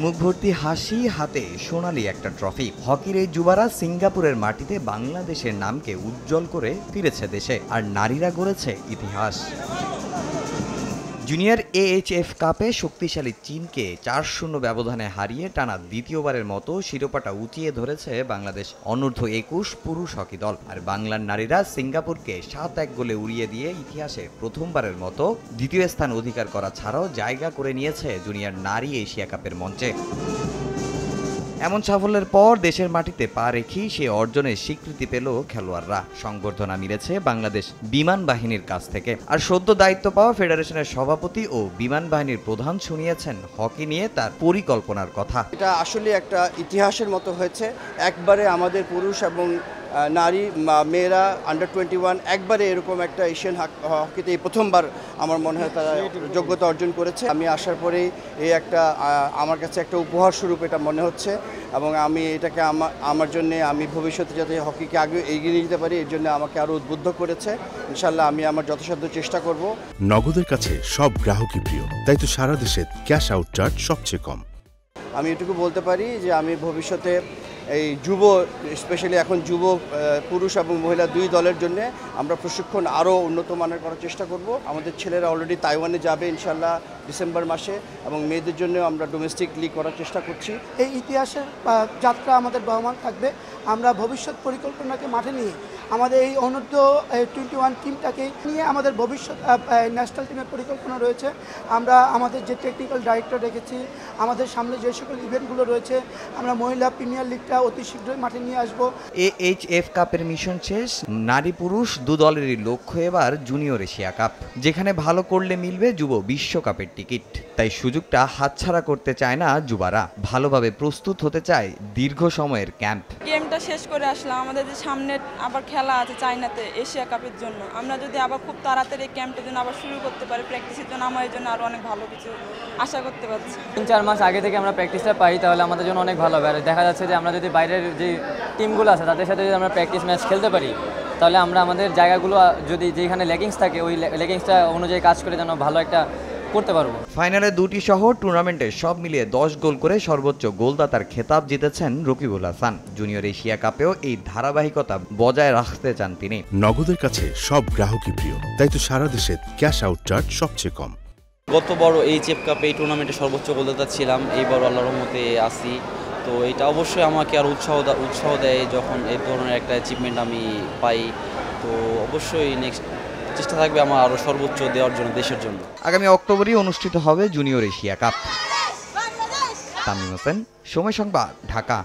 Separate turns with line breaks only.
মুখ ভর্তি হাসি, হাতে সোনালি একটা ট্রফি। হকির এই যুবারা সিঙ্গাপুরের মাটিতে বাংলাদেশের নামকে উজ্জ্বল করে ফিরেছে দেশে, আর নারীরা গড়েছে ইতিহাস। জুনিয়র AHF কাপে শক্তিশালী চীনকে ৪-০ ব্যবধানে হারিয়ে টানা দ্বিতীয়বারের মতো শিরোপাটা উঁচিয়ে ধরেছে বাংলাদেশ অনূর্ধ্ব-২১ পুরুষ হকি দল। আর বাংলার নারীরা সিঙ্গাপুরকে ৭-১ গোলে উড়িয়ে দিয়ে ইতিহাসে প্রথমবারের মতো দ্বিতীয় স্থান অধিকার করা ছাড়াও জায়গা করে নিয়েছে জুনিয়র নারী এশিয়া কাপের মঞ্চে। এমন সাফল্যের পর দেশের মাটিতে পা রেখেই সে অর্জনের স্বীকৃতি পেল খেলোয়াড়রা। সংবর্ধনা মিলেছে বাংলাদেশ বিমান বাহিনীর কাছ থেকে। আর সদ্য দায়িত্ব পাওয়া ফেডারেশনের সভাপতি ও বিমান বাহিনীর প্রধান শুনিয়েছেন হকি নিয়ে তার পরিকল্পনার কথা।
এটা আসলে একটা ইতিহাসের মতো হয়েছে। একবারে আমাদের পুরুষ এবং নারী মেয়েরা আন্ডার-21 একবারে এরকম একটা এশিয়ান হকিতে এই প্রথমবার আমার মনে হয় তারা যোগ্যতা অর্জন করেছে। আমি আসার পরেই এই একটা আমার কাছে একটা উপহার স্বরূপ এটা মনে হচ্ছে, এবং আমি এটাকে আমার জন্য আমি ভবিষ্যতে যাতে হকিকে আগে এগিয়ে নিয়ে যেতে পারি এর জন্য আমাকে আরও উদ্বুদ্ধ করেছে। ইনশাল্লাহ আমি আমার যথাসাধ্য চেষ্টা করব।
নগদের কাছে সব গ্রাহকই প্রিয়, তাই তো সারা দেশে ক্যাশ আউট চার্জ সবচেয়ে কম।
আমি এটুকু বলতে পারি যে আমি ভবিষ্যতে এই যুব স্পেশালি এখন যুব পুরুষ এবং মহিলা দুই দলের জন্য আমরা প্রশিক্ষণ আরও উন্নত মানের করার চেষ্টা করব। আমাদের ছেলেরা অলরেডি তাইওয়ানে যাবে ইনশাল্লাহ ডিসেম্বর মাসে, এবং মেয়েদের জন্য আমরা ডোমেস্টিক লিগ করার চেষ্টা করছি।
এই ইতিহাসের যাত্রা আমাদের বহমান থাকবে। আমরা ভবিষ্যৎ পরিকল্পনাকে মাঠে নিয়ে আমাদের এই অনূর্ধ্ব-21 টিমটাকে নিয়ে আমাদের ভবিষ্যৎ ন্যাশনাল টিমের পরিকল্পনা রয়েছে। আমরা আমাদের যে টেকনিক্যাল ডাইরেক্টর রেখেছি, আমাদের সামনে যে সকল ইভেন্টগুলো রয়েছে, আমরা মহিলা প্রিমিয়ার লিগটা অতি শীঘ্রই মাঠে নিয়ে আসব।
AHF কাপের মিশন শেষ, নারী পুরুষ দু দলেরই লক্ষ্য এবার জুনিয়র এশিয়া কাপ, যেখানে ভালো করলে মিলবে যুব বিশ্বকাপের টিকিট। তাই সুযোগটা হাতছাড়া করতে চায় না যুবারা, ভালোভাবে প্রস্তুত হতে চায় দীর্ঘ সময়ের ক্যাম্প।
গেমটা শেষ করে আসলাম, আমাদের যে সামনে আবার খেলা আছে চায়নাতে এশিয়া কাপের জন্য। আমরা যদি আবার খুব তাড়াতাড়ি ক্যাম্পের জন্য আবার শুরু করতে পারি প্র্যাকটিসের জন্য, আমার জন্য আরও অনেক ভালো কিছু আশা করতে পারছি।
৩-৪ মাস আগে থেকে আমরা প্র্যাকটিসটা পাই তাহলে আমাদের জন্য অনেক ভালো হবে। আর দেখা যাচ্ছে যে আমরা যদি বাইরের যে টিমগুলো আছে তাদের সাথে যদি আমরা প্র্যাকটিস ম্যাচ খেলতে পারি তাহলে আমরা আমাদের জায়গাগুলো যদি যেখানে লেগিংস থাকে ওই লেগিংসটা অনুযায়ী কাজ করে যেন ভালো একটা করতে পারবো।
ফাইনালে দুটি সহ টুর্নামেন্টে সব মিলিয়ে 10 গোল করে সর্বোচ্চ গোলদাতার খেতাব জিতেছেন রকিবুল হাসান। জুনিয়র এশিয়া কাপেও এই ধারাবাহিকতা বজায় রাখতে চান তিনি।
নগদের কাছে সব গ্রাহকই প্রিয়, তাই তো সারা দেশে ক্যাশ আউট চার্জ সবচেয়ে কম।
গত বড় AHF কাপে এই টুর্নামেন্টে সর্বোচ্চ গোলদাতা ছিলাম, এইবার আল্লাহর রহমতে আসি। তো এটা অবশ্যই আমাকে আরও উৎসাহ দেয় যখন এই ধরনের একটা অ্যাচিভমেন্ট আমি পাই। তো অবশ্যই নেক্সট চেষ্টা থাকবে আমার আরও সর্বোচ্চ দেওয়ার জন্য দেশের জন্য।
আগামী অক্টোবরই অনুষ্ঠিত হবে junior Asia cup. Tamim Hossain, সময় সংবাদ, ঢাকা।